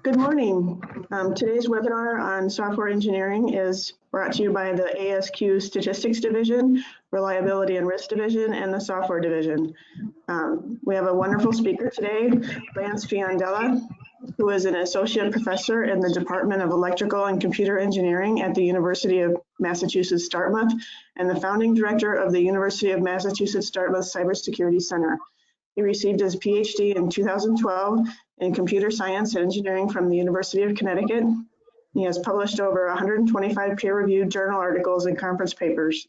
Good morning. Today's webinar on software engineering is brought to you by the ASQ Statistics Division, Reliability and Risk Division, and the Software Division. We have a wonderful speaker today, Lance Fiandella, who is an associate professor in the Department of Electrical and Computer Engineering at the University of Massachusetts Dartmouth and the founding director of the University of Massachusetts Dartmouth Cybersecurity Center. He received his PhD in 2012 in computer science and engineering from the University of Connecticut. He has published over 125 peer-reviewed journal articles and conference papers.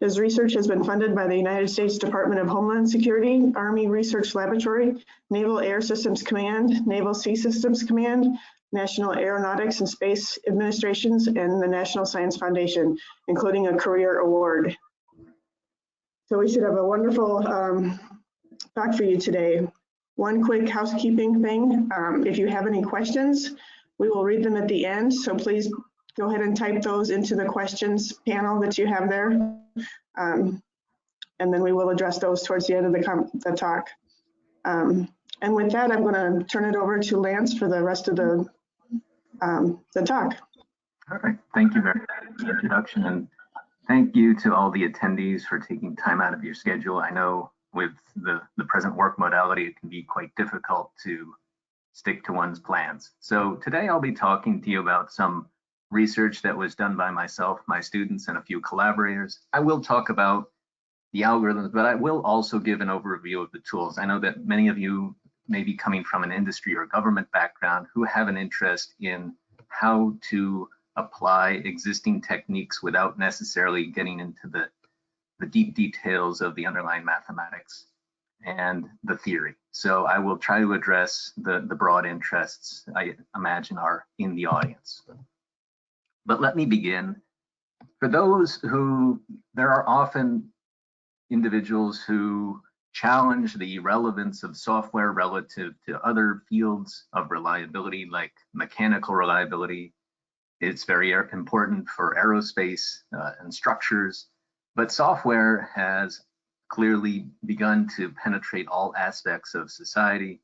His research has been funded by the United States Department of Homeland Security, Army Research Laboratory, Naval Air Systems Command, Naval Sea Systems Command, National Aeronautics and Space Administrations, and the National Science Foundation, including a career award. So we should have a wonderful talk for you today. One quick housekeeping thing, if you have any questions, we will read them at the end, so please go ahead and type those into the questions panel that you have there, and then we will address those towards the end of the talk. And with that, I'm going to turn it over to Lance for the rest of the talk. All right, thank you very much for the introduction, and thank you to all the attendees for taking time out of your schedule. I know with the present work modality, it can be quite difficult to stick to one's plans. So today I'll be talking to you about some research that was done by myself, my students, and a few collaborators. I will talk about the algorithms, but I will also give an overview of the tools. I know that many of you may be coming from an industry or government background who have an interest in how to apply existing techniques without necessarily getting into the deep details of the underlying mathematics and the theory. So I will try to address the broad interests I imagine are in the audience. But let me begin. For those who, there are often individuals who challenge the relevance of software relative to other fields of reliability, like mechanical reliability. It's very important for aerospace and structures, but software has clearly begun to penetrate all aspects of society.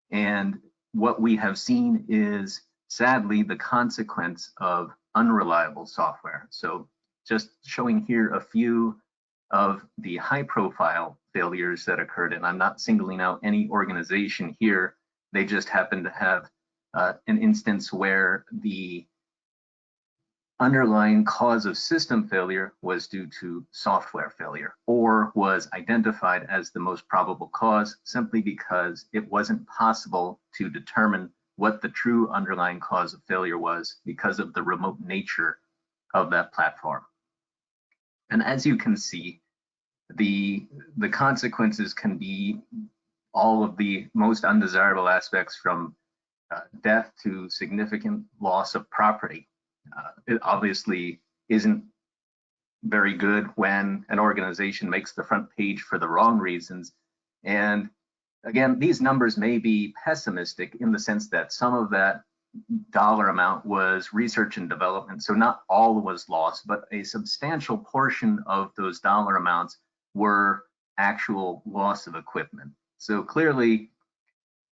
And what we have seen is, sadly, the consequence of unreliable software. So just showing here a few of the high-profile failures that occurred, and I'm not singling out any organization here. They just happen to have an instance where the underlying cause of system failure was due to software failure, or was identified as the most probable cause simply because it wasn't possible to determine what the true underlying cause of failure was because of the remote nature of that platform. And as you can see, the consequences can be all of the most undesirable aspects, from death to significant loss of property. It obviously isn't very good when an organization makes the front page for the wrong reasons. And again, these numbers may be pessimistic in the sense that some of that dollar amount was research and development, so not all was lost, but a substantial portion of those dollar amounts were actual loss of equipment. So clearly,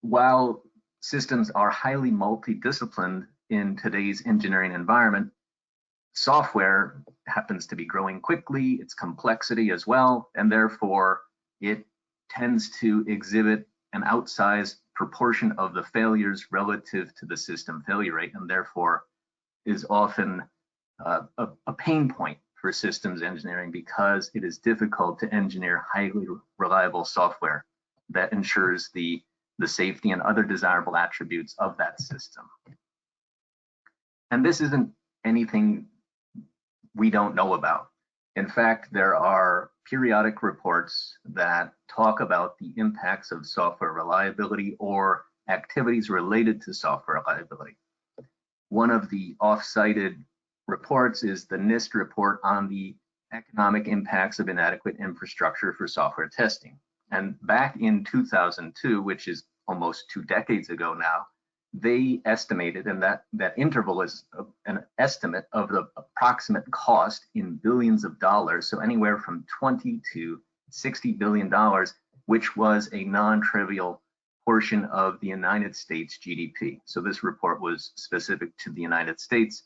while systems are highly multidisciplined in today's engineering environment, software happens to be growing quickly, its complexity as well, and therefore it tends to exhibit an outsized proportion of the failures relative to the system failure rate, and therefore is often a pain point for systems engineering, because it is difficult to engineer highly reliable software that ensures the safety and other desirable attributes of that system. And this isn't anything we don't know about. In fact, there are periodic reports that talk about the impacts of software reliability or activities related to software reliability. One of the off-cited reports is the NIST report on the economic impacts of inadequate infrastructure for software testing. And back in 2002, which is almost 2 decades ago now, they estimated, and that interval is an estimate of the approximate cost in billions of dollars, so anywhere from $20 to $60 billion, which was a non-trivial portion of the United States GDP. So this report was specific to the United States.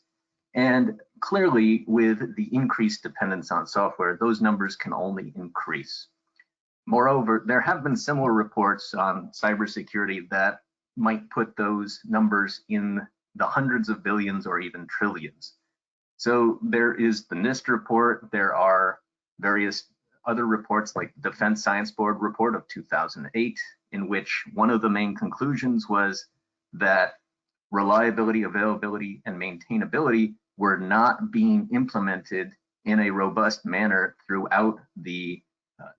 And clearly, with the increased dependence on software, those numbers can only increase. Moreover, there have been similar reports on cybersecurity that might put those numbers in the hundreds of billions or even trillions. So there is the NIST report. There are various other reports like the Defense Science Board report of 2008, in which one of the main conclusions was that reliability, availability, and maintainability were not being implemented in a robust manner throughout the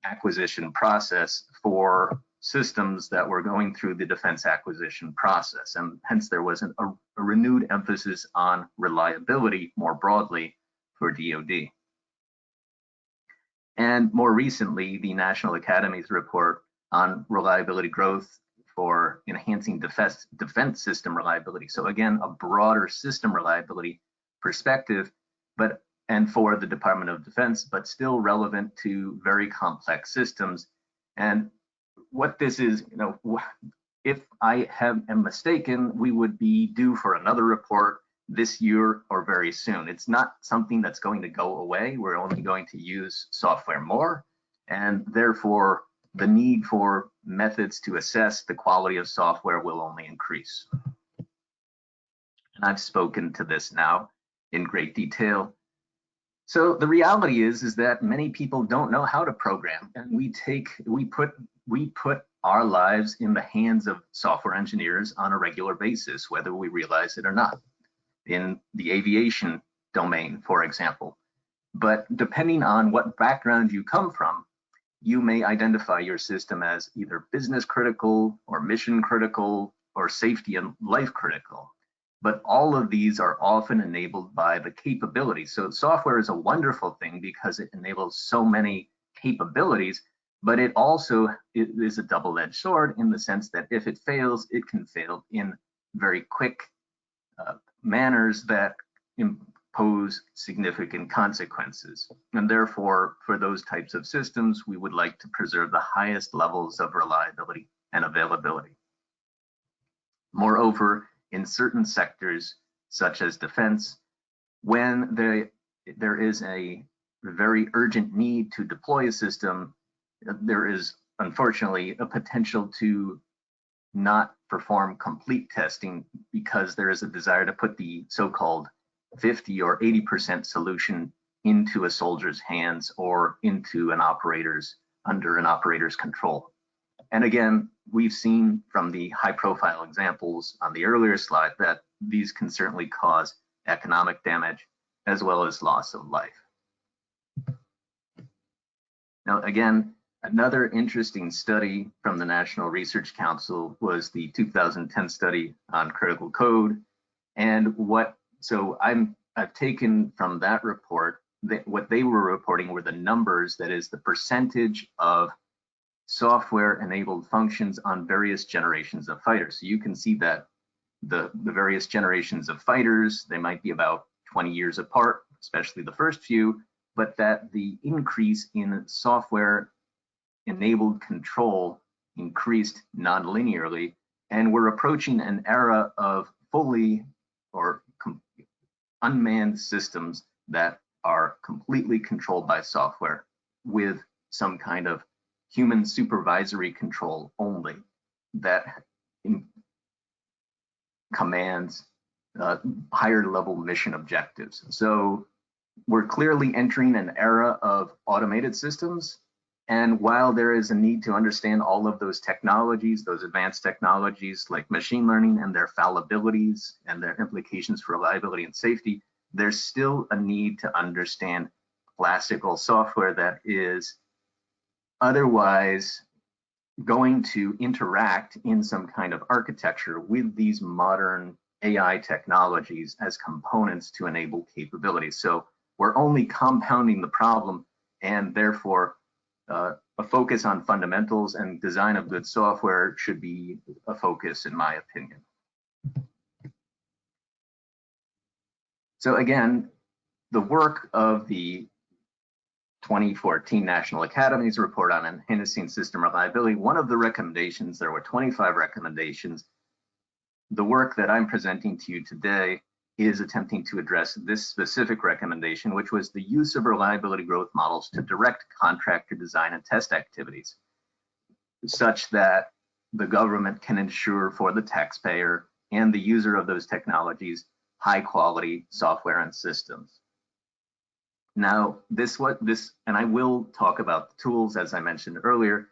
acquisition process for systems that were going through the defense acquisition process. And hence there was a renewed emphasis on reliability more broadly for DoD. And more recently, the National Academy's report on reliability growth for enhancing defense system reliability. So again, a broader system reliability perspective, and for the Department of Defense, but still relevant to very complex systems. And what this is, if I am mistaken, we would be due for another report this year or very soon. It's not something that's going to go away. We're only going to use software more, and therefore the need for methods to assess the quality of software will only increase. And I've spoken to this now in great detail. So the reality is that many people don't know how to program, and we put our lives in the hands of software engineers on a regular basis, whether we realize it or not, in the aviation domain, for example. But depending on what background you come from, you may identify your system as either business critical or mission critical or safety and life critical. But all of these are often enabled by the capabilities. So software is a wonderful thing because it enables so many capabilities, but it is a double-edged sword in the sense that if it fails, it can fail in very quick manners that impose significant consequences. And therefore, for those types of systems, we would like to preserve the highest levels of reliability and availability. Moreover, in certain sectors, such as defense, when there is a very urgent need to deploy a system, there is unfortunately a potential to not perform complete testing because there is a desire to put the so-called 50 or 80% solution into a soldier's hands or into under an operator's control. And again, we've seen from the high-profile examples on the earlier slide that these can certainly cause economic damage as well as loss of life. Now, again, another interesting study from the National Research Council was the 2010 study on critical code. And I've taken from that report that what they were reporting were the numbers, that is the percentage of software-enabled functions on various generations of fighters. So you can see that the various generations of fighters, they might be about 20 years apart, especially the first few, but that the increase in software-enabled control increased non-linearly, and we're approaching an era of fully or unmanned systems that are completely controlled by software with some kind of human supervisory control only that commands higher level mission objectives. So we're clearly entering an era of automated systems. And while there is a need to understand all of those technologies, those advanced technologies like machine learning and their fallibilities and their implications for reliability and safety, there's still a need to understand classical software that is otherwise going to interact in some kind of architecture with these modern AI technologies as components to enable capabilities. So we're only compounding the problem, and therefore a focus on fundamentals and design of good software should be a focus, in my opinion. So again, the work of the 2014 National Academy's report on enhancing system reliability, one of the recommendations, there were 25 recommendations. The work that I'm presenting to you today is attempting to address this specific recommendation, which was the use of reliability growth models to direct contractor design and test activities, such that the government can ensure for the taxpayer and the user of those technologies high quality software and systems. Now, and I will talk about the tools, as I mentioned earlier.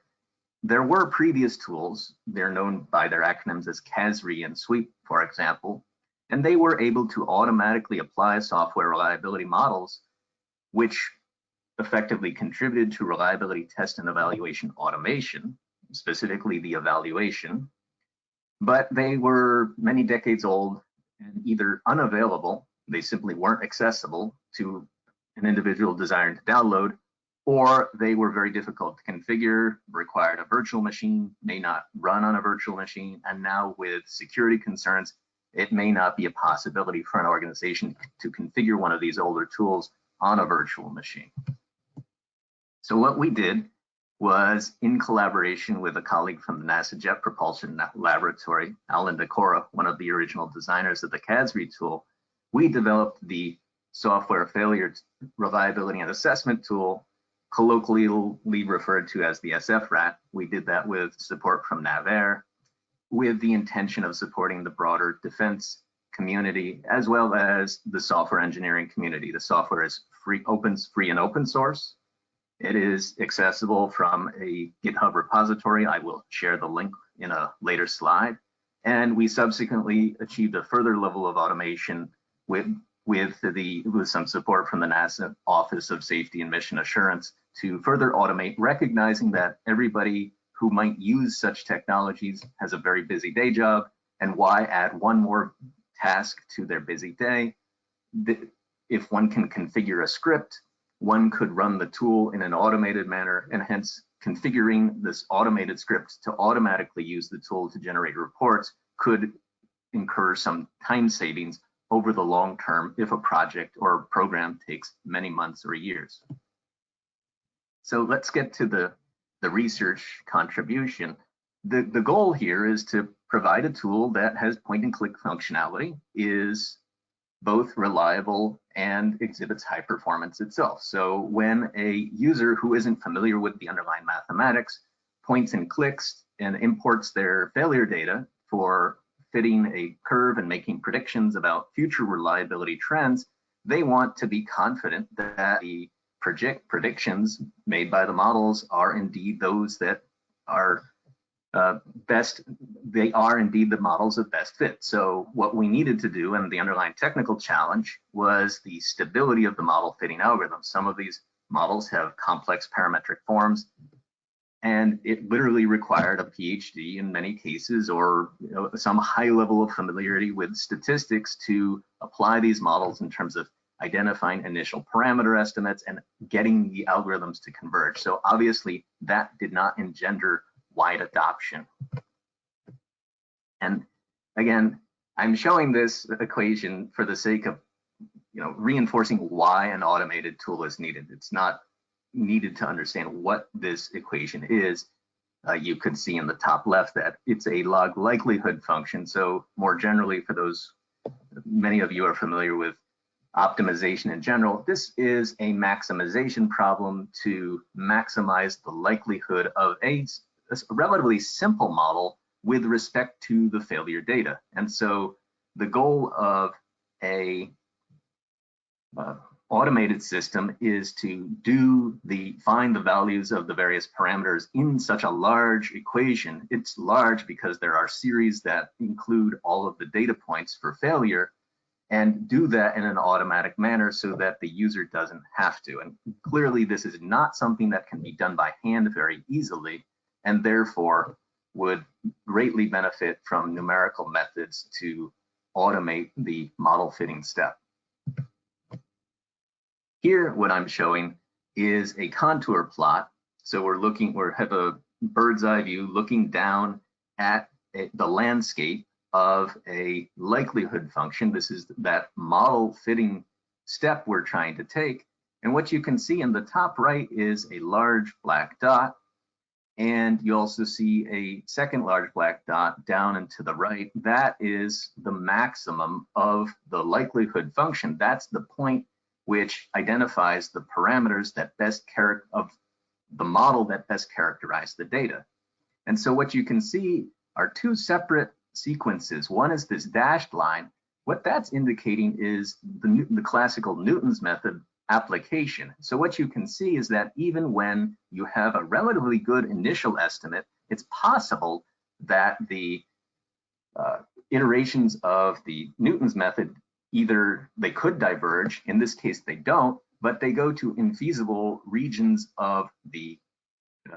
There were previous tools, they're known by their acronyms as CASRI and SWEEP, for example, and they were able to automatically apply software reliability models, which effectively contributed to reliability test and evaluation automation, specifically the evaluation, but they were many decades old and either unavailable, they simply weren't accessible to an individual desiring to download, or they were very difficult to configure, required a virtual machine, may not run on a virtual machine, and now with security concerns, it may not be a possibility for an organization to configure one of these older tools on a virtual machine. So what we did was, in collaboration with a colleague from the NASA Jet Propulsion Laboratory, Alan Decora, one of the original designers of the CASRI tool, we developed the software failure reliability and assessment tool, colloquially referred to as the SFRAT. We did that with support from NavAir, with the intention of supporting the broader defense community, as well as the software engineering community. The software is free and open source. It is accessible from a GitHub repository. I will share the link in a later slide. And we subsequently achieved a further level of automation with some support from the NASA Office of Safety and Mission Assurance to further automate, recognizing that everybody who might use such technologies has a very busy day job, and why add one more task to their busy day? If one can configure a script, one could run the tool in an automated manner, and hence configuring this automated script to automatically use the tool to generate reports could incur some time savings over the long term if a project or program takes many months or years. So let's get to the research contribution. The goal here is to provide a tool that has point and click functionality, is both reliable and exhibits high performance itself. So when a user who isn't familiar with the underlying mathematics points and clicks and imports their failure data for fitting a curve and making predictions about future reliability trends, they want to be confident that the predictions made by the models are indeed those that are they are indeed the models of best fit. So what we needed to do, and the underlying technical challenge, was the stability of the model fitting algorithms. Some of these models have complex parametric forms, and it literally required a PhD in many cases, or some high level of familiarity with statistics to apply these models in terms of identifying initial parameter estimates and getting the algorithms to converge. So obviously that did not engender wide adoption. And again, I'm showing this equation for the sake of reinforcing why an automated tool is needed. It's not needed to understand what this equation is. You could see in the top left that it's a log likelihood function. So more generally, for those, many of you are familiar with optimization in general, this is a maximization problem to maximize the likelihood of a relatively simple model with respect to the failure data. And so the goal of a automated system is to find the values of the various parameters in such a large equation. It's large because there are series that include all of the data points for failure, and do that in an automatic manner so that the user doesn't have to. And clearly this is not something that can be done by hand very easily, and therefore would greatly benefit from numerical methods to automate the model fitting step. Here, what I'm showing is a contour plot. So we have a bird's eye view looking down at the landscape of a likelihood function. This is that model fitting step we're trying to take. And what you can see in the top right is a large black dot. And you also see a second large black dot down and to the right. That is the maximum of the likelihood function. That's the point which identifies the parameters that best of the model that best characterize the data. And so what you can see are two separate sequences. One is this dashed line. What that's indicating is the classical Newton's method application. So what you can see is that even when you have a relatively good initial estimate, it's possible that the iterations of the Newton's method, either they could diverge, in this case they don't, but they go to infeasible regions of the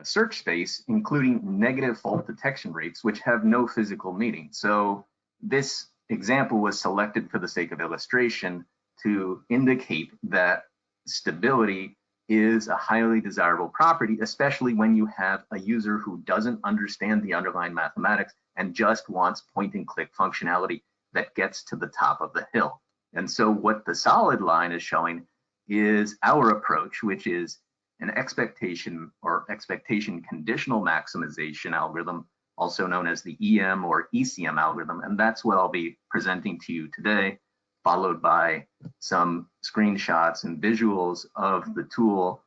search space, including negative fault detection rates, which have no physical meaning. So this example was selected for the sake of illustration to indicate that stability is a highly desirable property, especially when you have a user who doesn't understand the underlying mathematics and just wants point and click functionality that gets to the top of the hill. And so what the solid line is showing is our approach, which is an expectation or expectation conditional maximization algorithm, also known as the EM or ECM algorithm. And that's what I'll be presenting to you today, followed by some screenshots and visuals of the tool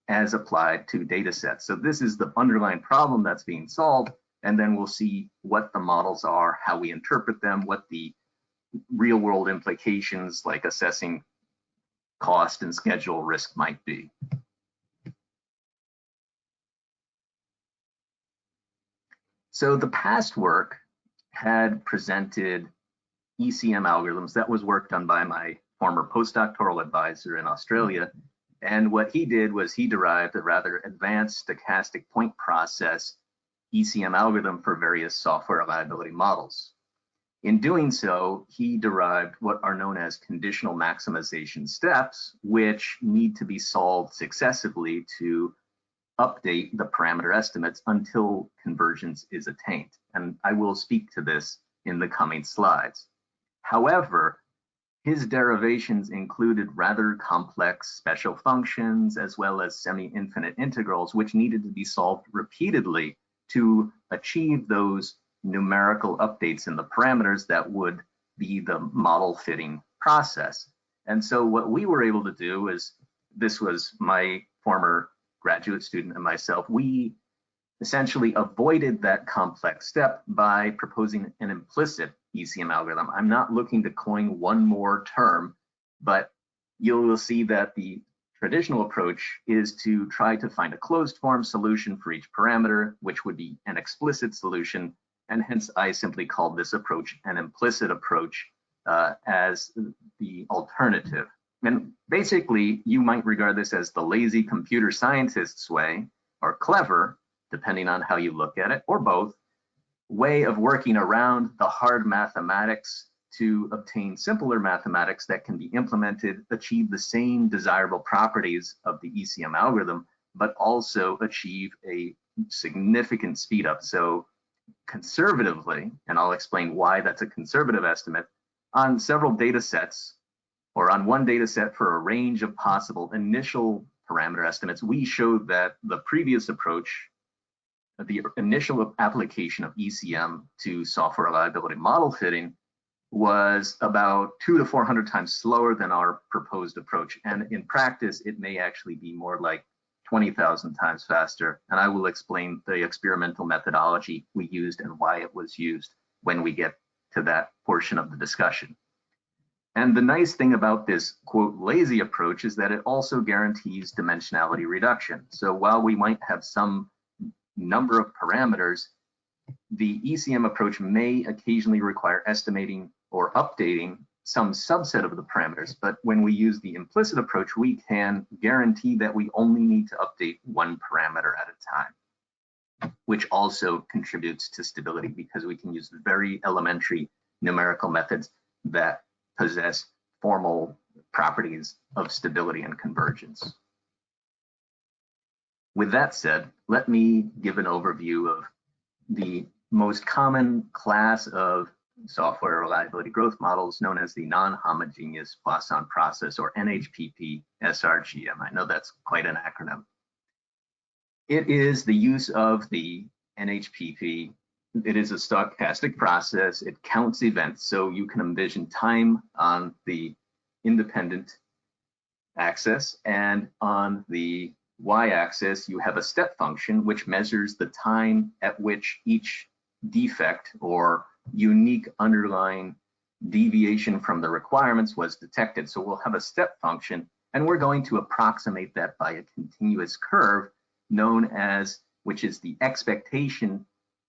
as applied to data sets. So this is the underlying problem that's being solved, and then we'll see what the models are, how we interpret them, what the real world implications like assessing cost and schedule risk might be. So the past work had presented ECM algorithms. That was work done by my former postdoctoral advisor in Australia. And what he did was he derived a rather advanced stochastic point process ECM algorithm for various software reliability models. In doing so, he derived what are known as conditional maximization steps, which need to be solved successively to update the parameter estimates until convergence is attained. And I will speak to this in the coming slides. However, his derivations included rather complex special functions as well as semi-infinite integrals, which needed to be solved repeatedly to achieve those numerical updates in the parameters that would be the model fitting process. And so what we were able to do is, this was my former graduate student and myself, we essentially avoided that complex step by proposing an implicit ECM algorithm. I'm not looking to coin one more term, but you will see that the traditional approach is to try to find a closed form solution for each parameter, which would be an explicit solution. And hence I simply called this approach an implicit approach as the alternative. And basically you might regard this as the lazy computer scientist's way, or clever, depending on how you look at it, or both, way of working around the hard mathematics to obtain simpler mathematics that can be implemented, achieve the same desirable properties of the ECM algorithm, but also achieve a significant speed up. So conservatively, and I'll explain why that's a conservative estimate, on several data sets, or on one data set for a range of possible initial parameter estimates, we showed that the previous approach, the initial application of ECM to software reliability model fitting, was about 200 to 400 times slower than our proposed approach. And in practice, it may actually be more like 20,000 times faster. And I will explain the experimental methodology we used and why it was used when we get to that portion of the discussion. And the nice thing about this, quote, lazy approach is that it also guarantees dimensionality reduction. So while we might have some number of parameters, the ECM approach may occasionally require estimating or updating some subset of the parameters. But when we use the implicit approach, we can guarantee that we only need to update one parameter at a time, which also contributes to stability because we can use very elementary numerical methods that possess formal properties of stability and convergence. With that said, let me give an overview of the most common class of software reliability growth models known as the non-homogeneous Poisson process, or NHPP SRGM. I know that's quite an acronym. It is the use of the NHPP. It is a stochastic process. It counts events, so you can envision time on the independent axis, and on the y-axis you have a step function which measures the time at which each defect or unique underlying deviation from the requirements was detected. So we'll have a step function, and we're going to approximate that by a continuous curve known as, which is the expectation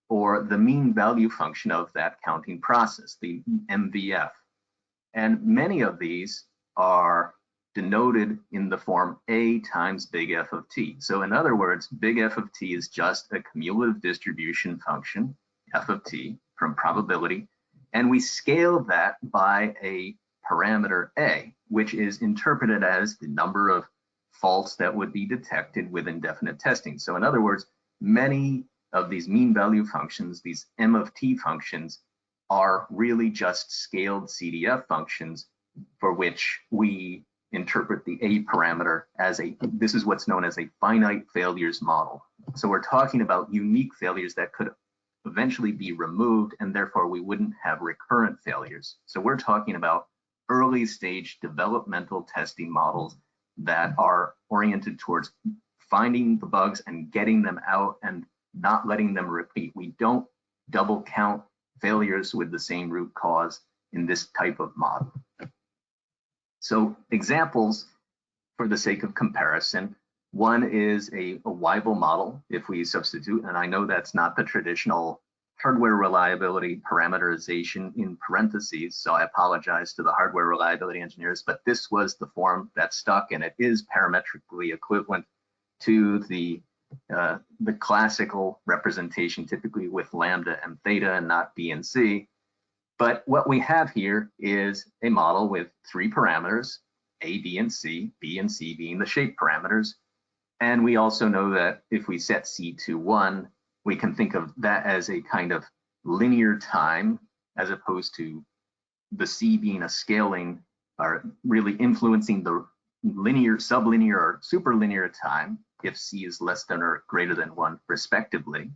or the mean value function of that counting process, the MVF. And many of these are denoted in the form A times big F of t. So in other words, big F of t is just a cumulative distribution function, F of t, from probability, and we scale that by a parameter A, which is interpreted as the number of faults that would be detected with indefinite testing. So in other words, many of these mean value functions, these M of t functions, are really just scaled CDF functions for which we interpret the A parameter as this is what's known as a finite failures model. So we're talking about unique failures that could eventually be removed, and therefore we wouldn't have recurrent failures. So we're talking about early stage developmental testing models that are oriented towards finding the bugs and getting them out and not letting them repeat. We don't double count failures with the same root cause in this type of model. So examples, for the sake of comparison, one is a Weibull model, if we substitute, and I know that's not the traditional hardware reliability parameterization in parentheses, so I apologize to the hardware reliability engineers, but this was the form that stuck, and it is parametrically equivalent to the classical representation, typically with lambda and theta and not B and C. But what we have here is a model with three parameters, A, B, and C being the shape parameters. And we also know that if we set C to 1, we can think of that as a kind of linear time, as opposed to the C being a scaling, or really influencing the linear, sublinear, or superlinear time if C is less than or greater than 1, respectively.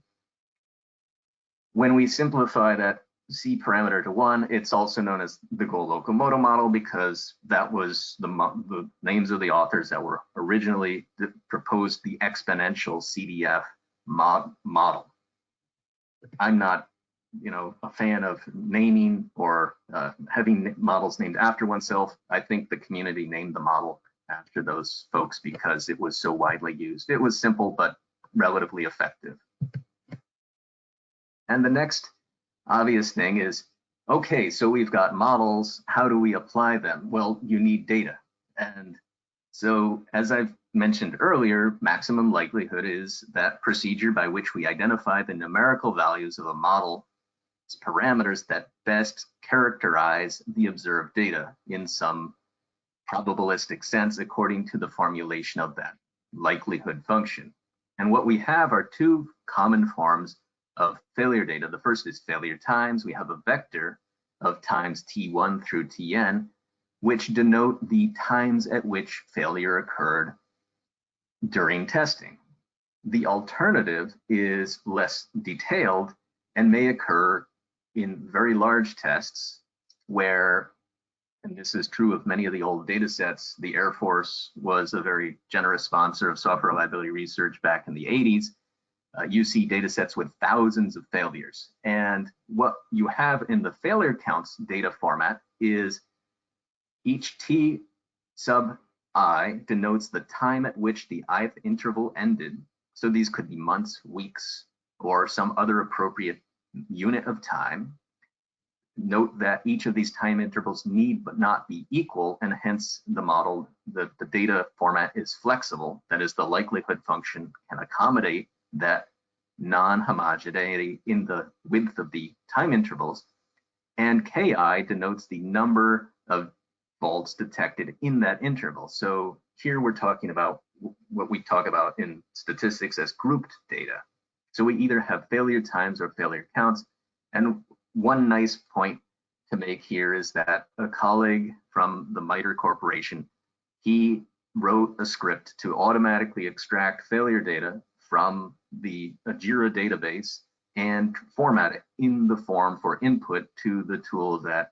When we simplify that C parameter to 1, it's also known as the Go-Locomoto model, because that was the names of the authors that were originally proposed the exponential CDF model. I'm not, a fan of naming or having models named after oneself. I think the community named the model after those folks because it was so widely used. It was simple but relatively effective. And the next obvious thing is, okay, so we've got models, how do we apply them? Well, you need data. And so, as I've mentioned earlier, maximum likelihood is that procedure by which we identify the numerical values of a model's parameters that best characterize the observed data in some probabilistic sense according to the formulation of that likelihood function. And what we have are two common forms of failure data. The first is failure times. We have a vector of times T1 through Tn, which denote the times at which failure occurred during testing. The alternative is less detailed and may occur in very large tests where, and this is true of many of the old data sets, the Air Force was a very generous sponsor of software reliability research back in the 80s. You see data sets with thousands of failures. And what you have in the failure counts data format is each T sub I denotes the time at which the ith interval ended. So these could be months, weeks, or some other appropriate unit of time. Note that each of these time intervals need but not be equal, and hence the model, the data format is flexible. That is, the likelihood function can accommodate that non-homogeneity in the width of the time intervals, and Ki denotes the number of faults detected in that interval. So here we're talking about what we talk about in statistics as grouped data. So we either have failure times or failure counts, and one nice point to make here is that a colleague from the MITRE Corporation, he wrote a script to automatically extract failure data from the JIRA database and format it in the form for input to the tool that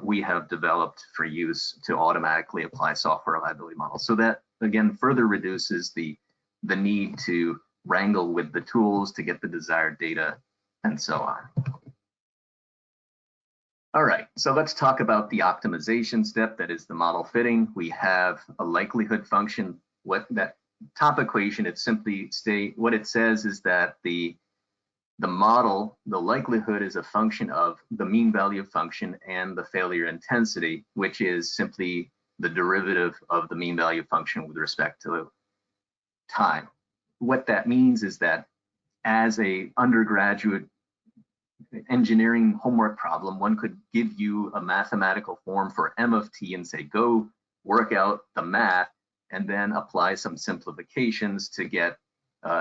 we have developed for use to automatically apply software reliability models. So that, again, further reduces the need to wrangle with the tools to get the desired data and so on. All right, so let's talk about the optimization step, that is the model fitting. We have a likelihood function. What that top equation, it simply what it says is that the model, the likelihood is a function of the mean value function and the failure intensity, which is simply the derivative of the mean value function with respect to time. What that means is that as a undergraduate engineering homework problem, one could give you a mathematical form for M of t and say, go work out the math and then apply some simplifications to get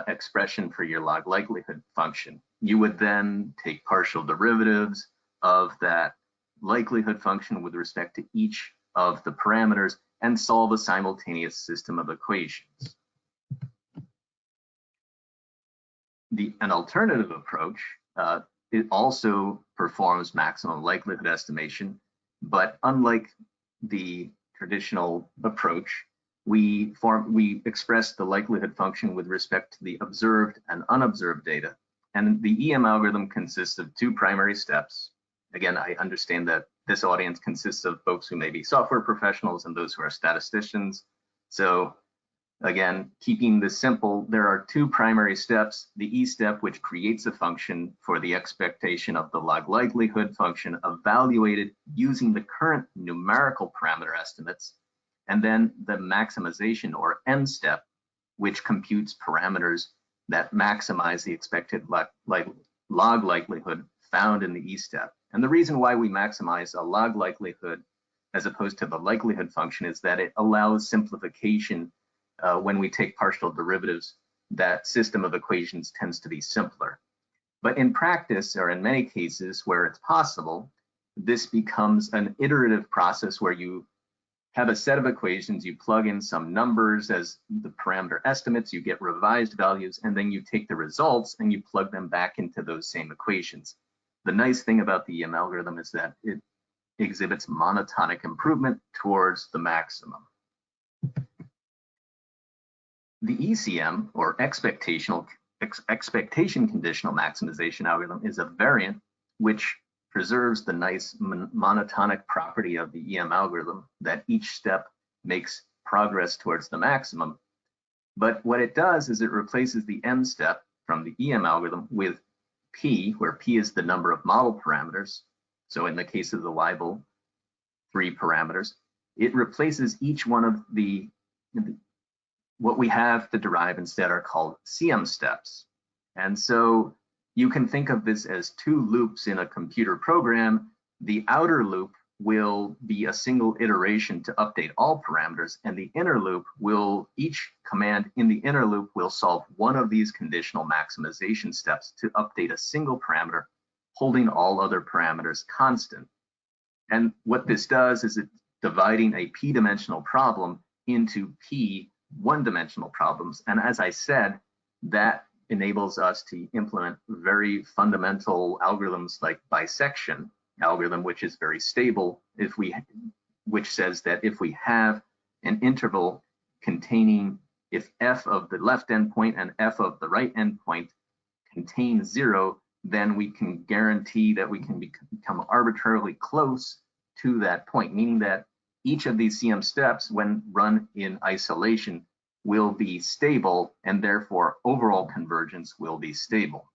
expression for your log likelihood function. You would then take partial derivatives of that likelihood function with respect to each of the parameters and solve a simultaneous system of equations. An alternative approach, it also performs maximum likelihood estimation, but unlike the traditional approach, we express the likelihood function with respect to the observed and unobserved data. And the EM algorithm consists of two primary steps. Again, I understand that this audience consists of folks who may be software professionals and those who are statisticians. So again, keeping this simple, there are two primary steps. The E step, which creates a function for the expectation of the log likelihood function evaluated using the current numerical parameter estimates. And then the maximization, or M step, which computes parameters that maximize the expected log likelihood found in the E step. And the reason why we maximize a log likelihood as opposed to the likelihood function is that it allows simplification. When we take partial derivatives, that system of equations tends to be simpler. But in practice, or in many cases where it's possible, this becomes an iterative process where you have a set of equations, you plug in some numbers as the parameter estimates, you get revised values, and then you take the results and you plug them back into those same equations. The nice thing about the EM algorithm is that it exhibits monotonic improvement towards the maximum. The ECM, or expectation conditional maximization algorithm, is a variant which preserves the nice monotonic property of the EM algorithm that each step makes progress towards the maximum. But what it does is it replaces the M step from the EM algorithm with P, where P is the number of model parameters. So in the case of the Weibull, 3 parameters, it replaces each one of what we have to derive instead are called CM steps. And so you can think of this as two loops in a computer program. The outer loop will be a single iteration to update all parameters, and the inner loop will, each command in the inner loop will solve one of these conditional maximization steps to update a single parameter, holding all other parameters constant. And what this does is it's dividing a p-dimensional problem into p one-dimensional problems. And as I said, that enables us to implement very fundamental algorithms like bisection algorithm, which is very stable, which says that if we have an interval containing, if f of the left endpoint and f of the right endpoint contain 0, then we can guarantee that we can become arbitrarily close to that point, meaning that each of these CM steps, when run in isolation, will be stable, and therefore overall convergence will be stable.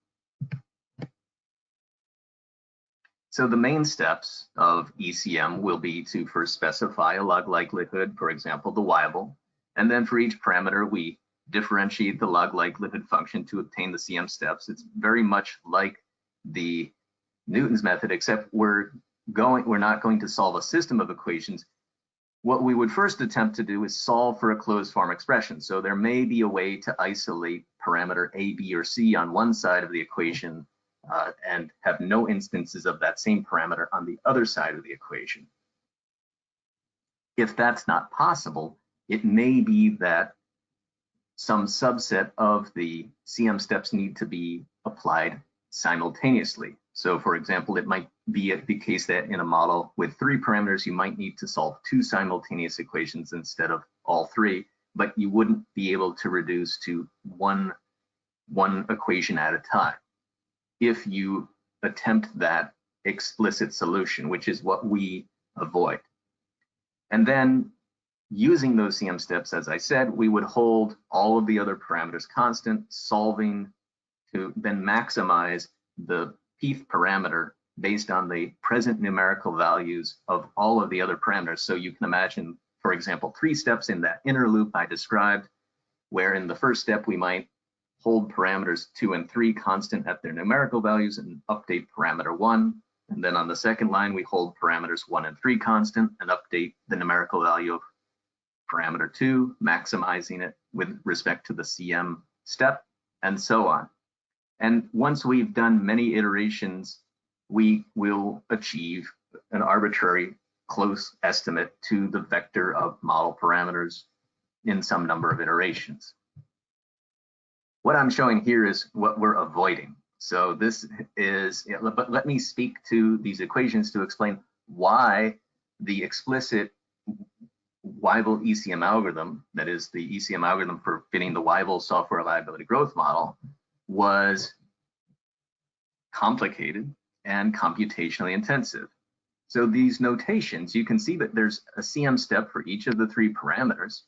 So the main steps of ECM will be to first specify a log likelihood, for example, the Weibull, and then for each parameter, we differentiate the log likelihood function to obtain the CM steps. It's very much like the Newton's method, except we're not going to solve a system of equations. What we would first attempt to do is solve for a closed form expression. So there may be a way to isolate parameter A, B, or C on one side of the equation and have no instances of that same parameter on the other side of the equation. If that's not possible, it may be that some subset of the CM steps need to be applied simultaneously. So for example, it might be the case that in a model with 3 parameters, you might need to solve 2 simultaneous equations instead of all 3, but you wouldn't be able to reduce to one equation at a time if you attempt that explicit solution, which is what we avoid. And then using those CM steps, as I said, we would hold all of the other parameters constant, solving to then maximize the Pth parameter based on the present numerical values of all of the other parameters. So you can imagine, for example, 3 steps in that inner loop I described, where in the first step we might hold parameters 2 and 3 constant at their numerical values and update parameter 1. And then on the second line, we hold parameters 1 and 3 constant and update the numerical value of parameter 2, maximizing it with respect to the CM step, and so on. And once we've done many iterations, we will achieve an arbitrary close estimate to the vector of model parameters in some number of iterations. What I'm showing here is what we're avoiding. So this is, but let me speak to these equations to explain why the explicit Weibull ECM algorithm, that is the ECM algorithm for fitting the Weibull software reliability growth model, was complicated and computationally intensive. So these notations, you can see that there's a CM step for each of the 3 parameters,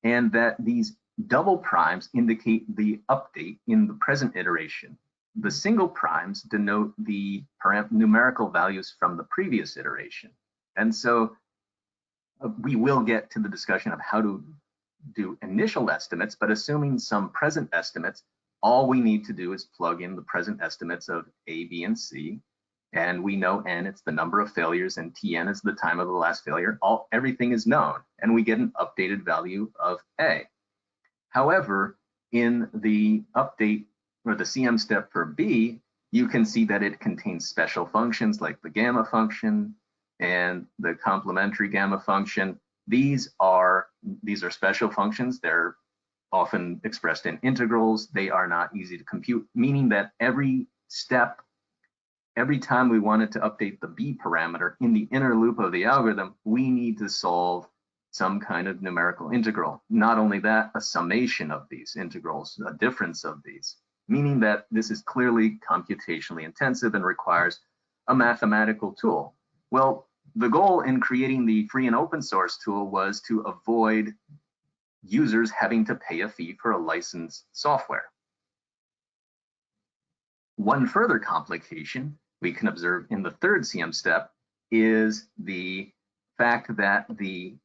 and that these double primes indicate the update in the present iteration. The single primes denote the numerical values from the previous iteration. And so we will get to the discussion of how to do initial estimates, but assuming some present estimates, all we need to do is plug in the present estimates of A, B, and C. And we know N, it's the number of failures, and Tn is the time of the last failure. Everything is known, and we get an updated value of A. However, in the update or the CM step for B, you can see that it contains special functions like the gamma function and the complementary gamma function. These are special functions. They're often expressed in integrals. They are not easy to compute, meaning that every step, every time we wanted to update the B parameter in the inner loop of the algorithm, we need to solve some kind of numerical integral. Not only that, a summation of these integrals, a difference of these, meaning that this is clearly computationally intensive and requires a mathematical tool. Well, the goal in creating the free and open source tool was to avoid users having to pay a fee for a licensed software. One further complication we can observe in the third CM step is the fact that the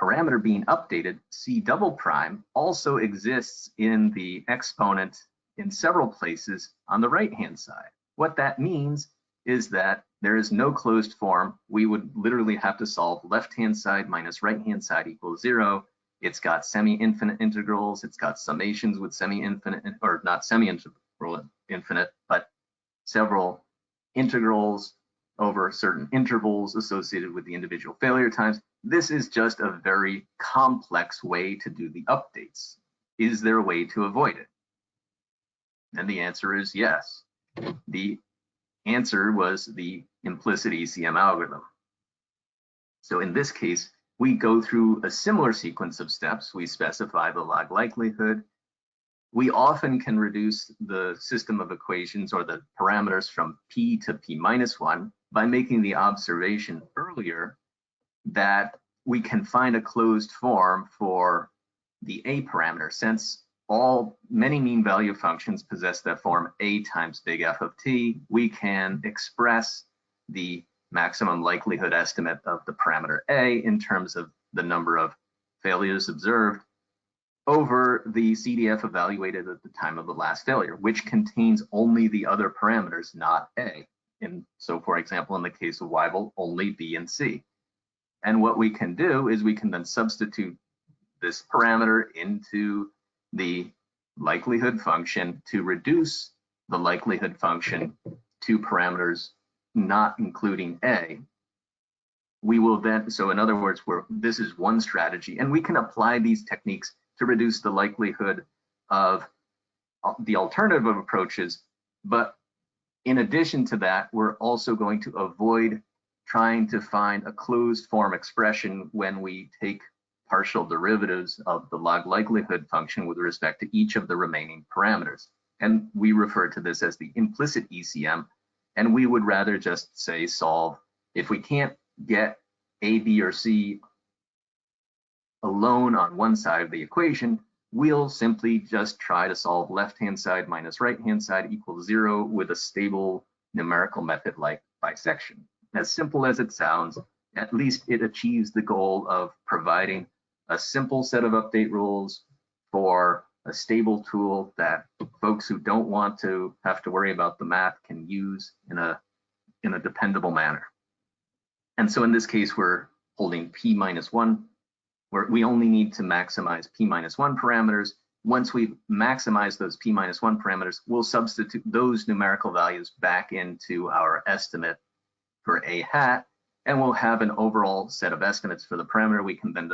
parameter being updated, C double prime, also exists in the exponent in several places on the right-hand side. What that means is that there is no closed form. We would literally have to solve left-hand side minus right-hand side equals 0. It's got semi-infinite integrals. It's got summations with semi-infinite, or not semi-integral infinite, but several integrals over certain intervals associated with the individual failure times. This is just a very complex way to do the updates. Is there a way to avoid it? And the answer is yes. The answer was the implicit ECM algorithm. So in this case, we go through a similar sequence of steps. We specify the log likelihood. We often can reduce the system of equations or the parameters from P to P minus 1 by making the observation earlier that we can find a closed form for the A parameter. Since many mean value functions possess that form A times big F of t, we can express the maximum likelihood estimate of the parameter A in terms of the number of failures observed over the CDF evaluated at the time of the last failure, which contains only the other parameters, not A. And so, for example, in the case of Weibull, only B and C. And what we can do is we can then substitute this parameter into the likelihood function to reduce the likelihood function to parameters not including A, we will then, so in other words, this is one strategy, and we can apply these techniques to reduce the likelihood of the alternative approaches. But in addition to that, we're also going to avoid trying to find a closed form expression when we take partial derivatives of the log likelihood function with respect to each of the remaining parameters. And we refer to this as the implicit ECM, and we would rather just say solve. If we can't get A, B, or C alone on one side of the equation, we'll simply just try to solve left-hand side minus right-hand side equals 0 with a stable numerical method like bisection. As simple as it sounds, at least it achieves the goal of providing a simple set of update rules for a stable tool that folks who don't want to have to worry about the math can use in a dependable manner. And so in this case, we're holding p minus 1, where we only need to maximize p minus 1 parameters. Once we've maximized those p minus 1 parameters, we'll substitute those numerical values back into our estimate for a hat, and we'll have an overall set of estimates for the parameter. We can then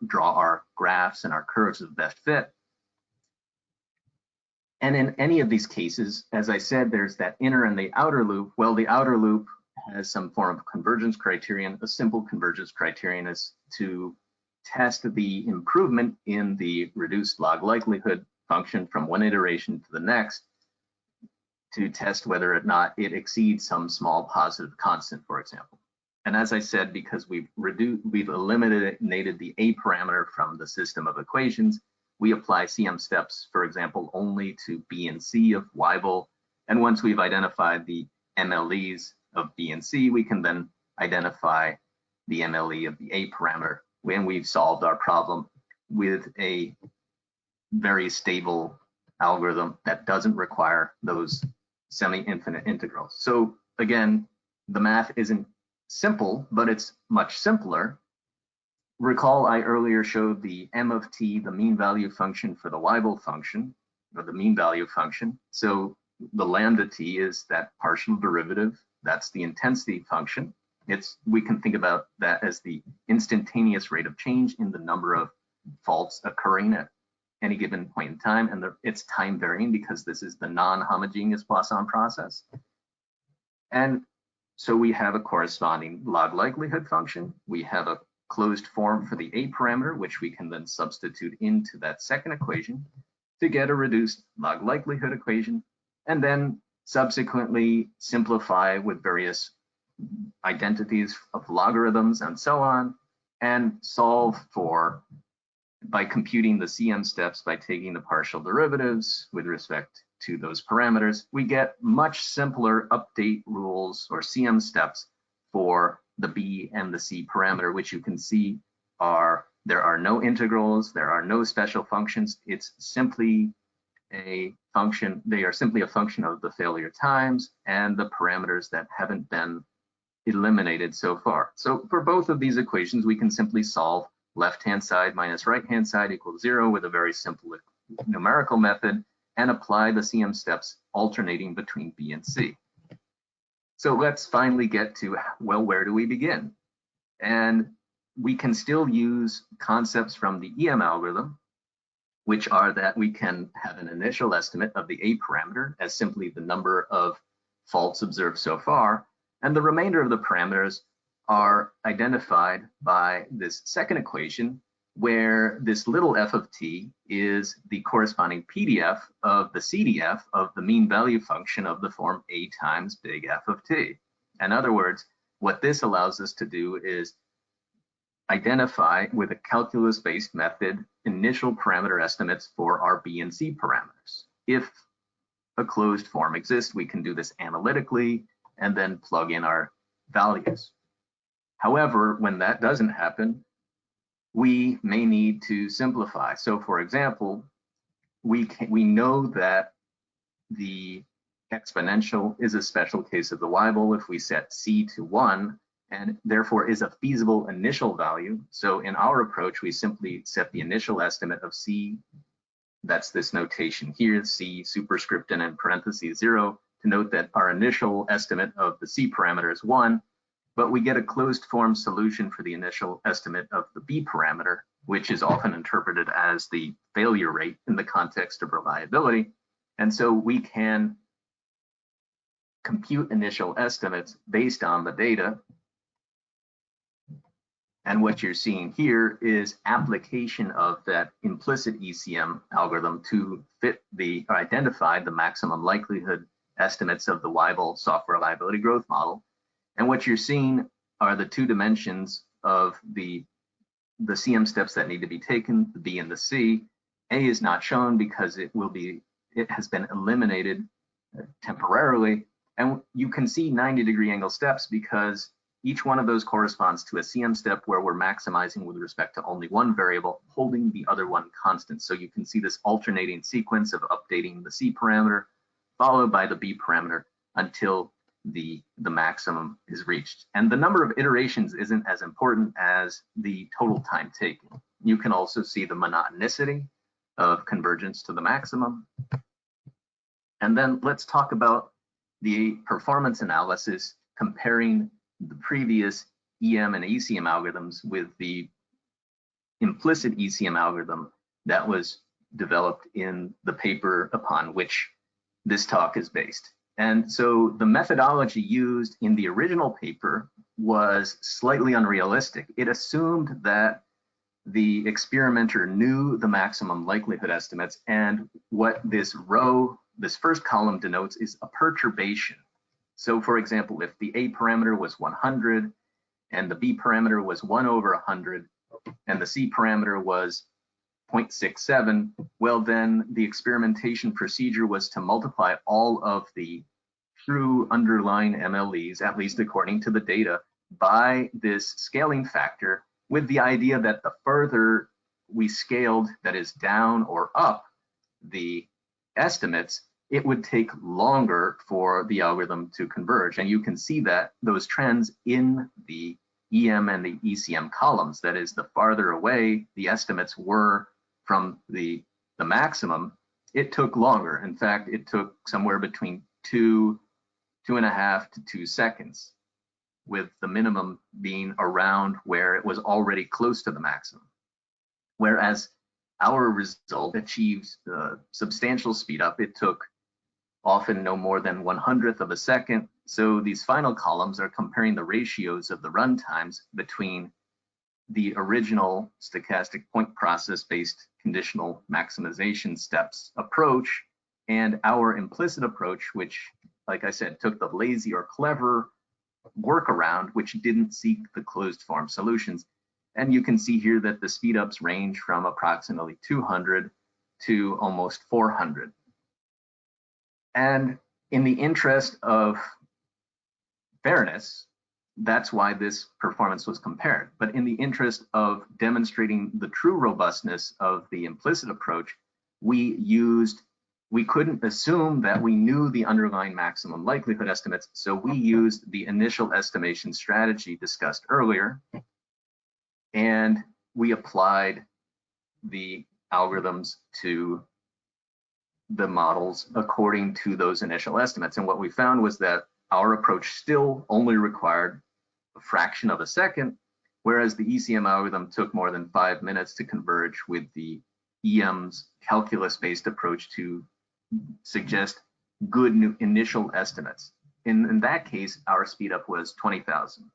draw our graphs and our curves of best fit. And in any of these cases, as I said, there's that inner and the outer loop. Well, the outer loop has some form of convergence criterion. A simple convergence criterion is to test the improvement in the reduced log likelihood function from one iteration to the next to test whether or not it exceeds some small positive constant, for example. And as I said, because we've eliminated the A parameter from the system of equations, we apply CM steps, for example, only to B and C of Weibel. And once we've identified the MLEs of B and C, we can then identify the MLE of the A parameter when we've solved our problem with a very stable algorithm that doesn't require those semi-infinite integrals. So again, the math isn't simple, but it's much simpler. Recall I earlier showed the M of t, the mean value function for the Weibel function, or the mean value function. So the lambda t is that partial derivative. That's the intensity function. We can think about that as the instantaneous rate of change in the number of faults occurring at any given point in time, and it's time varying because this is the non-homogeneous Poisson process. And so we have a corresponding log likelihood function. We have a closed form for the A parameter, which we can then substitute into that second equation to get a reduced log likelihood equation, and then subsequently simplify with various identities of logarithms and so on, and solve for, by computing the CM steps by taking the partial derivatives with respect to those parameters, we get much simpler update rules or CM steps for the B and the C parameter, which you can see there are no integrals, there are no special functions. It's simply a function. They are simply a function of the failure times and the parameters that haven't been eliminated so far. So for both of these equations, we can simply solve left-hand side minus right-hand side equals 0 with a very simple numerical method and apply the CM steps alternating between B and C. So let's finally get to, well, where do we begin? And we can still use concepts from the EM algorithm, which are that we can have an initial estimate of the A parameter as simply the number of faults observed so far, and the remainder of the parameters are identified by this second equation, where this little f of t is the corresponding PDF of the CDF of the mean value function of the form A times big F of t. In other words, what this allows us to do is identify with a calculus-based method initial parameter estimates for our B and C parameters. If a closed form exists, we can do this analytically and then plug in our values. However, when that doesn't happen, we may need to simplify. So for example, we know that the exponential is a special case of the Weibel if we set C to 1, and therefore is a feasible initial value. So in our approach, we simply set the initial estimate of C That's this notation here, C superscript and in parentheses 0, to note that our initial estimate of the C parameter is 1, but we get a closed form solution for the initial estimate of the B parameter, which is often interpreted as the failure rate in the context of reliability. And so we can compute initial estimates based on the data. And what you're seeing here is application of that implicit ECM algorithm to fit the, or identify the maximum likelihood estimates of the Weibull software reliability growth model. And what you're seeing are the two dimensions of the CM steps that need to be taken, the B and the C. A is not shown because it has been eliminated temporarily. And you can see 90-degree angle steps because each one of those corresponds to a CM step where we're maximizing with respect to only one variable, holding the other one constant. So you can see this alternating sequence of updating the C parameter, followed by the B parameter until the maximum is reached. And the number of iterations isn't as important as the total time taken. You can also see the monotonicity of convergence to the maximum. And then let's talk about the performance analysis comparing the previous EM and ECM algorithms with the implicit ECM algorithm that was developed in the paper upon which this talk is based. And so the methodology used in the original paper was slightly unrealistic. It assumed that the experimenter knew the maximum likelihood estimates, and what this row, this first column denotes is a perturbation. So for example, if the A parameter was 100 and the B parameter was 1 over 100 and the C parameter was 0.67, well then the experimentation procedure was to multiply all of the true underlying MLEs, at least according to the data, by this scaling factor, with the idea that the further we scaled, that is down or up, the estimates, it would take longer for the algorithm to converge. And you can see that those trends in the EM and the ECM columns. That is, the farther away the estimates were from the maximum, it took longer. In fact, it took somewhere between 2.5 to 2 seconds, with the minimum being around where it was already close to the maximum. Whereas our result achieves substantial speed up. It took often no more than 1/100th of a second. So these final columns are comparing the ratios of the run times between the original stochastic point process-based conditional maximization steps approach and our implicit approach, which, like I said, took the lazy or clever workaround, which didn't seek the closed form solutions. And you can see here that the speedups range from approximately 200 to almost 400. And in the interest of fairness, that's why this performance was compared. But in the interest of demonstrating the true robustness of the implicit approach, we couldn't assume that we knew the underlying maximum likelihood estimates, so we used the initial estimation strategy discussed earlier, and we applied the algorithms to the models according to those initial estimates. And what we found was that our approach still only required a fraction of a second, whereas the ECM algorithm took more than 5 minutes to converge with the EM's calculus-based approach to suggest good new initial estimates. In that case, our speedup was 20,000.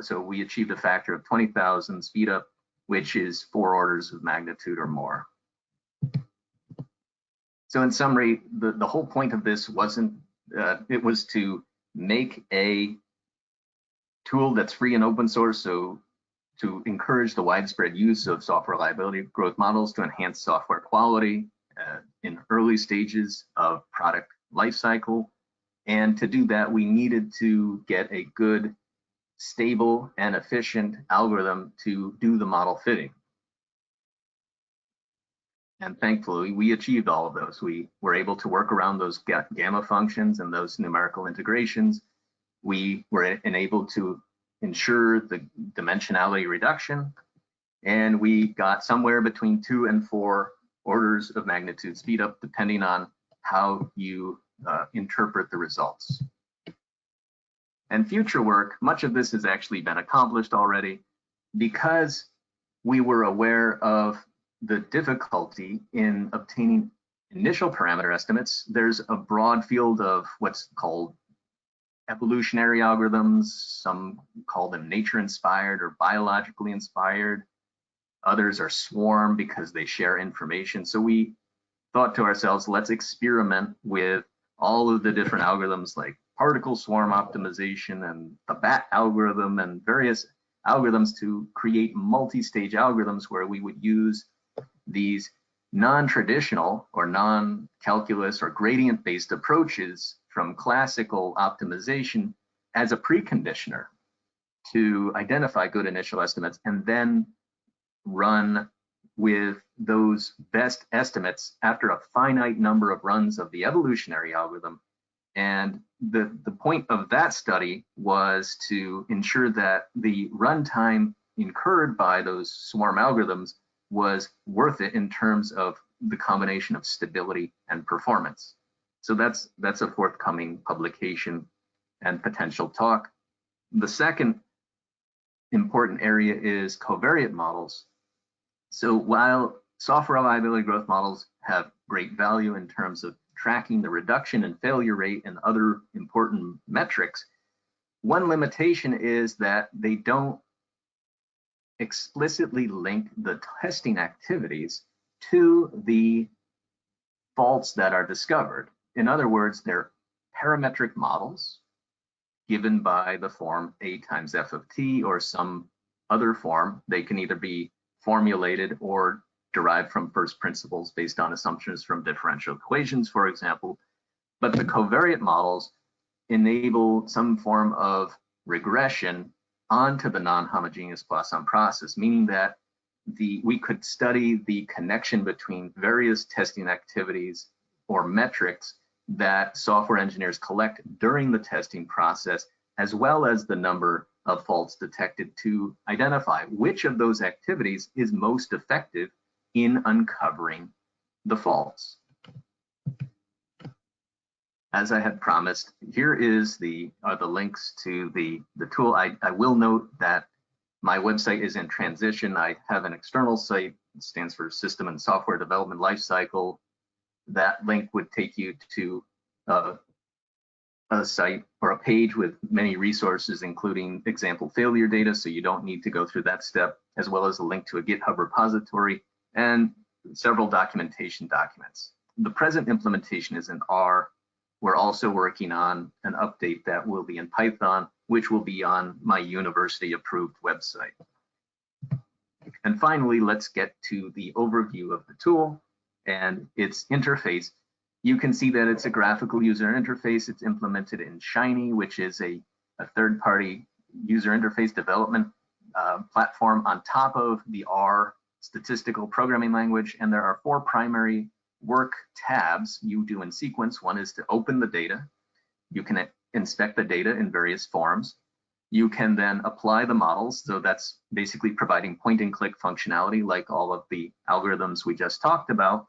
So we achieved a factor of 20,000 speedup, which is 4 orders of magnitude or more. So in summary, the whole point of this wasn't, it was to make a tool that's free and open source, so to encourage the widespread use of software reliability growth models to enhance software quality in early stages of product lifecycle. And to do that, we needed to get a good, stable, and efficient algorithm to do the model fitting. And thankfully, we achieved all of those. We were able to work around those gamma functions and those numerical integrations. We were enabled to ensure the dimensionality reduction, and we got somewhere between 2 and 4 orders of magnitude speed up depending on how you interpret the results. And future work, much of this has actually been accomplished already because we were aware of the difficulty in obtaining initial parameter estimates. There's a broad field of what's called evolutionary algorithms. Some call them nature-inspired or biologically inspired. Others are swarm because they share information. So we thought to ourselves, let's experiment with all of the different algorithms like particle swarm optimization and the BAT algorithm and various algorithms to create multi-stage algorithms where we would use these non-traditional or non-calculus or gradient-based approaches from classical optimization as a preconditioner to identify good initial estimates and then run with those best estimates after a finite number of runs of the evolutionary algorithm. And the point of that study was to ensure that the runtime incurred by those swarm algorithms was worth it in terms of the combination of stability and performance. So that's a forthcoming publication and potential talk. The second important area is covariate models. So while software reliability growth models have great value in terms of tracking the reduction in failure rate and other important metrics, one limitation is that they don't explicitly link the testing activities to the faults that are discovered. In other words, they're parametric models given by the form A times F of T or some other form. They can either be formulated or derived from first principles based on assumptions from differential equations, for example. But the covariate models enable some form of regression onto the non-homogeneous Poisson process, meaning that we could study the connection between various testing activities or metrics that software engineers collect during the testing process, as well as the number of faults detected to identify which of those activities is most effective in uncovering the faults. As I had promised, here are the links to the tool. I will note that my website is in transition. I have an external site. It stands for System and Software Development Lifecycle. That link would take you to a site or a page with many resources, including example failure data, so you don't need to go through that step, as well as a link to a GitHub repository and several documentation documents. The present implementation is in R. We're also working on an update that will be in Python, which will be on my university-approved website. And finally, let's get to the overview of the tool and its interface. You can see that it's a graphical user interface. It's implemented in Shiny, which is a third-party user interface development platform on top of the R statistical programming language. And there are 4 primary work tabs you do in sequence. One is to open the data. You can inspect the data in various forms. You can then apply the models. So that's basically providing point and click functionality like all of the algorithms we just talked about.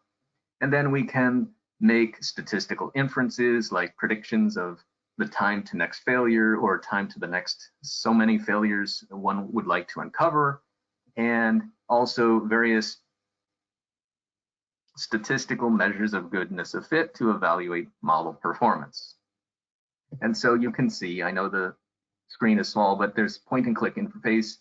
And then we can make statistical inferences like predictions of the time to next failure or time to the next so many failures one would like to uncover, and also various statistical measures of goodness of fit to evaluate model performance. And so you can see, I know the screen is small, but there's point and click interface.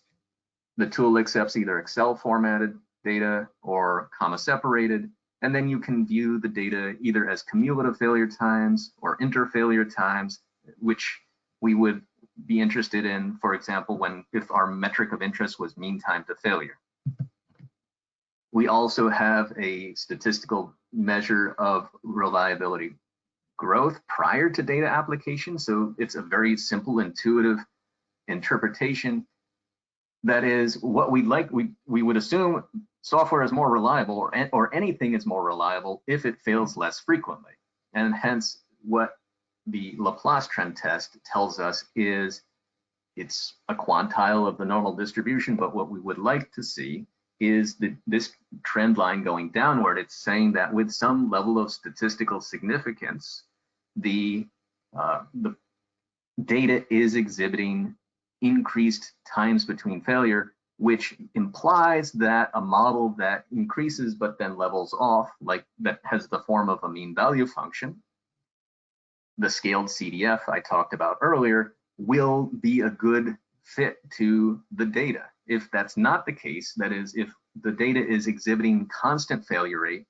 The tool accepts either Excel formatted data or comma separated, and then you can view the data either as cumulative failure times or inter-failure times, which we would be interested in, for example, if our metric of interest was mean time to failure. We also have a statistical measure of reliability growth prior to data application. So it's a very simple, intuitive interpretation. That is what we'd like. We would assume software is more reliable or anything is more reliable if it fails less frequently. And hence what the Laplace trend test tells us is it's a quantile of the normal distribution, but what we would like to see is this trend line going downward. It's saying that with some level of statistical significance, the data is exhibiting increased times between failure, which implies that a model that increases but then levels off, like that has the form of a mean value function, the scaled CDF I talked about earlier, will be a good fit to the data. If that's not the case, that is, if the data is exhibiting constant failure rate,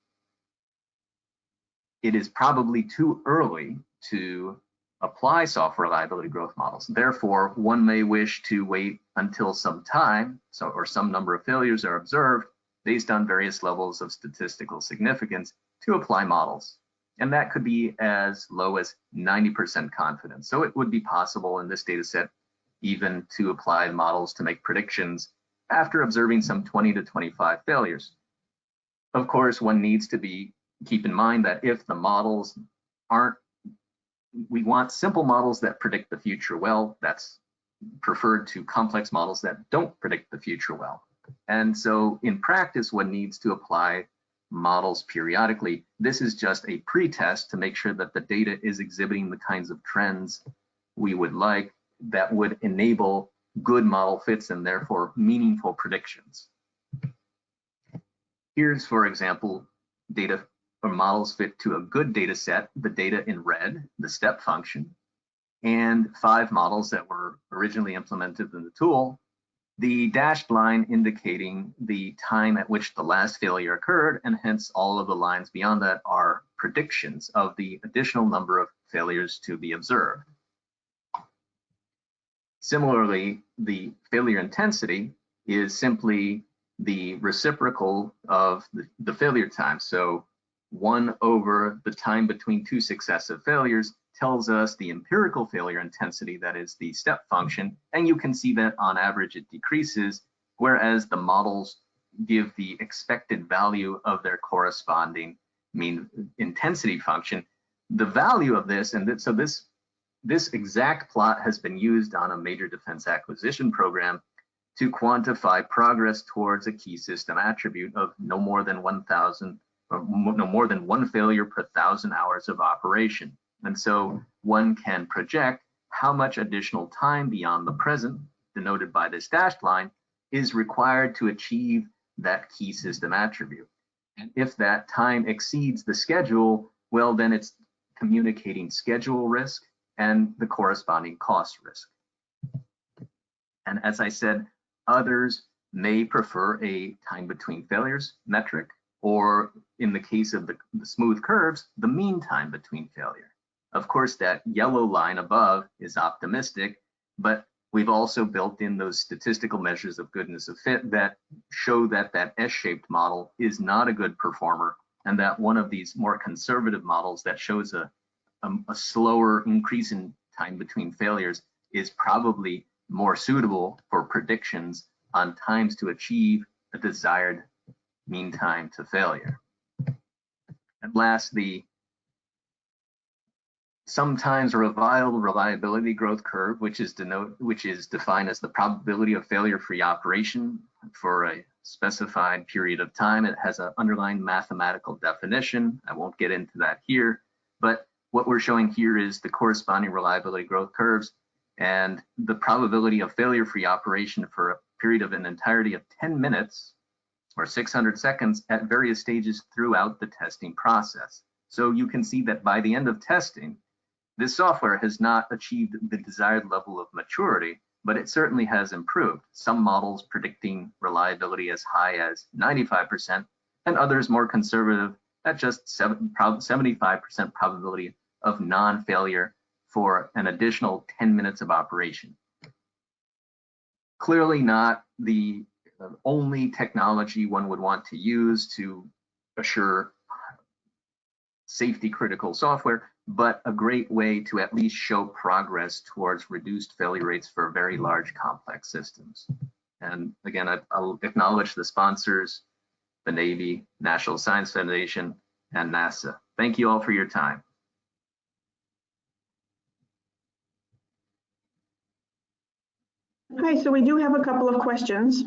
it is probably too early to apply software reliability growth models. Therefore, one may wish to wait until some time, or some number of failures are observed based on various levels of statistical significance to apply models. And that could be as low as 90% confidence. So it would be possible in this data set even to apply models to make predictions after observing some 20 to 25 failures. Of course, one needs to keep in mind that if the models we want simple models that predict the future well. That's preferred to complex models that don't predict the future well. And so in practice, one needs to apply models periodically. This is just a pretest to make sure that the data is exhibiting the kinds of trends we would like that would enable good model fits and therefore meaningful predictions. Here's, for example, data or models fit to a good data set, the data in red, the step function, and 5 models that were originally implemented in the tool, the dashed line indicating the time at which the last failure occurred, and hence all of the lines beyond that are predictions of the additional number of failures to be observed. Similarly, the failure intensity is simply the reciprocal of the failure time. So 1 over the time between 2 successive failures tells us the empirical failure intensity, that is the step function, and you can see that on average it decreases, whereas the models give the expected value of their corresponding mean intensity function. The value of this, and so this exact plot has been used on a major defense acquisition program to quantify progress towards a key system attribute of no more than 1,000, or no more than 1 failure per 1,000 hours of operation. And so one can project how much additional time beyond the present, denoted by this dashed line, is required to achieve that key system attribute. And if that time exceeds the schedule, well, then it's communicating schedule risk and the corresponding cost risk. And as I said, others may prefer a time between failures metric, or in the case of the smooth curves, the mean time between failure. Of course, that yellow line above is optimistic, but we've also built in those statistical measures of goodness of fit that show that that S-shaped model is not a good performer, and that one of these more conservative models that shows a slower increase in time between failures is probably more suitable for predictions on times to achieve a desired mean time to failure. And lastly, sometimes a reliability growth curve, which is defined as the probability of failure-free operation for a specified period of time. It has an underlying mathematical definition. I won't get into that here, but what we're showing here is the corresponding reliability growth curves and the probability of failure-free operation for a period of an entirety of 10 minutes or 600 seconds at various stages throughout the testing process. So you can see that by the end of testing, this software has not achieved the desired level of maturity, but it certainly has improved. Some models predicting reliability as high as 95%, and others more conservative at just 75% probability of non-failure for an additional 10 minutes of operation. Clearly not the only technology one would want to use to assure safety critical software, but a great way to at least show progress towards reduced failure rates for very large complex systems. And again, I'll acknowledge the sponsors, the Navy, National Science Foundation, and NASA. Thank you all for your time. Hi, so we do have a couple of questions.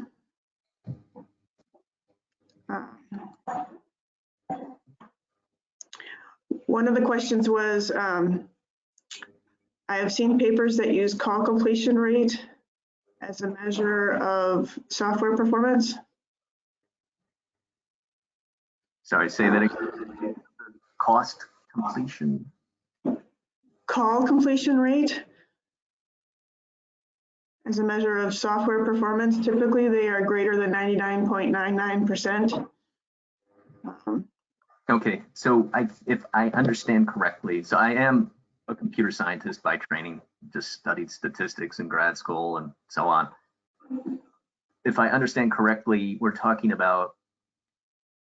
One of the questions was, I have seen papers that use call completion rate as a measure of software performance. Sorry, say that again. Cost completion? Call completion rate as a measure of software performance. Typically, they are greater than 99.99%. Okay, so if I understand correctly, so I am a computer scientist by training, just studied statistics in grad school and so on. If I understand correctly, we're talking about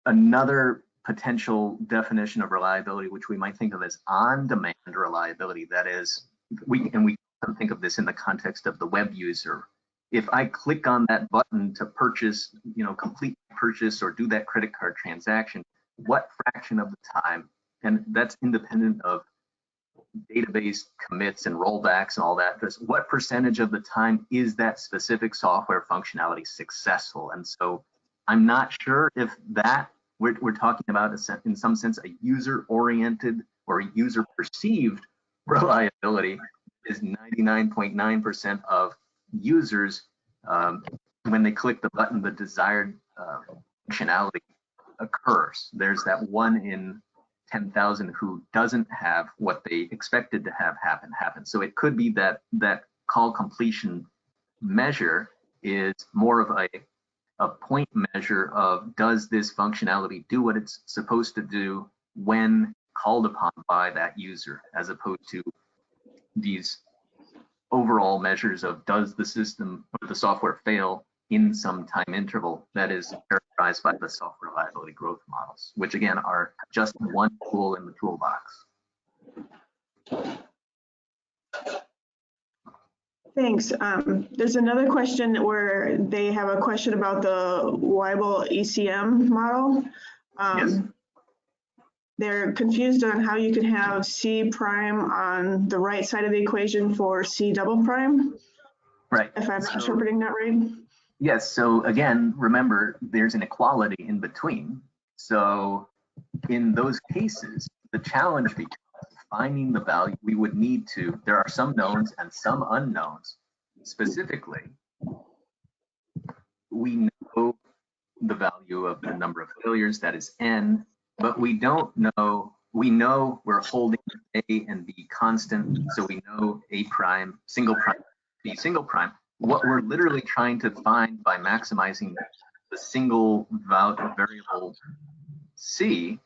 another potential definition of reliability, which we might think of as on-demand reliability. That is, we think of this in the context of the web user. If I click on that button to purchase, complete purchase or do that credit card transaction, what fraction of the time, and that's independent of database commits and rollbacks and all that, what percentage of the time is that specific software functionality successful? And so I'm not sure if that we're talking about in some sense a user-oriented or user-perceived reliability is 99.9% of users when they click the button, the desired functionality occurs. There's that 1 in 10,000 who doesn't have what they expected to have happen. So it could be that that call completion measure is more of a point measure of, does this functionality do what it's supposed to do when called upon by that user, as opposed to these overall measures of, does the system or the software fail in some time interval that is characterized by the software reliability growth models, which again are just one tool in the toolbox. Thanks. There's another question where they have a question about the Weibull ECM model. Yes. They're confused on how you could have C prime on the right side of the equation for C double prime. Right. If I'm interpreting that right. Yes. So again, remember, there's an equality in between. So in those cases, the challenge becomes finding the value. We would need to, there are some knowns and some unknowns. Specifically, we know the value of the number of failures, that is n, but we don't know, we know we're holding A and B constant, so we know A prime, single prime, B single prime. What we're literally trying to find by maximizing the single variable C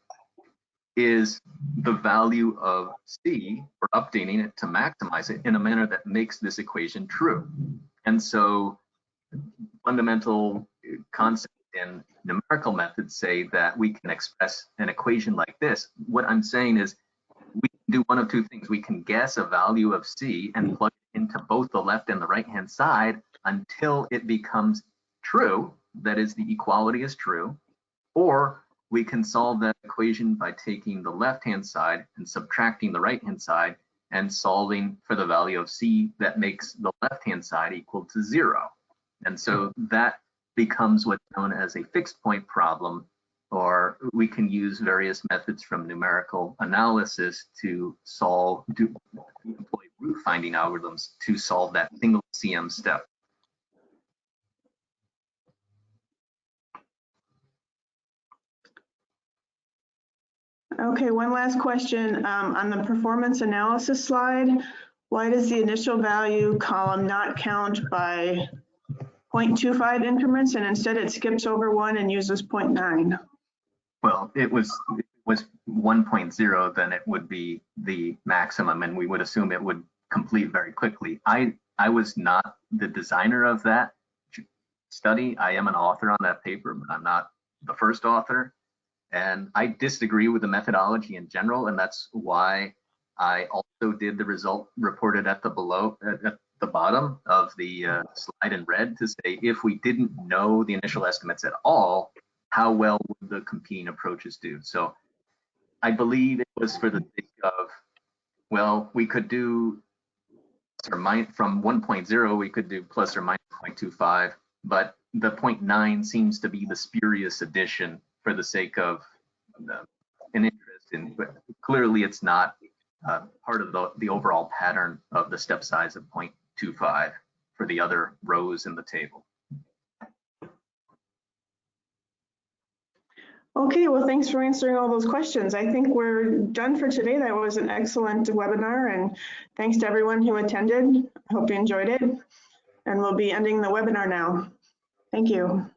is the value of C, or updating it to maximize it in a manner that makes this equation true. And so fundamental concepts in numerical methods say that we can express an equation like this. What I'm saying is we can do one of two things. We can guess a value of C and plug it into both the left and the right hand side until it becomes true, that is, the equality is true, or we can solve that equation by taking the left-hand side and subtracting the right-hand side and solving for the value of C that makes the left-hand side equal to 0. And so that becomes what's known as a fixed point problem, or we can use various methods from numerical analysis to employ root finding algorithms to solve that single CM step. Okay, one last question. On the performance analysis slide, why does the initial value column not count by 0.25 increments and instead it skips over 1 and uses 0.9? Well, it was 1.0, then it would be the maximum, and we would assume it would complete very quickly. I was not the designer of that study. I am an author on that paper, but I'm not the first author. And I disagree with the methodology in general, and that's why I also did the result reported at the bottom of the slide in red to say, if we didn't know the initial estimates at all, how well would the competing approaches do? So I believe it was for the sake of, well, we could do or minus from 1.0, we could do plus or minus 0.25, but the 0.9 seems to be the spurious addition for the sake of an interest in, but clearly it's not part of the overall pattern of the step size of 0.25 for the other rows in the table. Okay, well, thanks for answering all those questions. I think we're done for today. That was an excellent webinar, and thanks to everyone who attended. I hope you enjoyed it, and we'll be ending the webinar now. Thank you.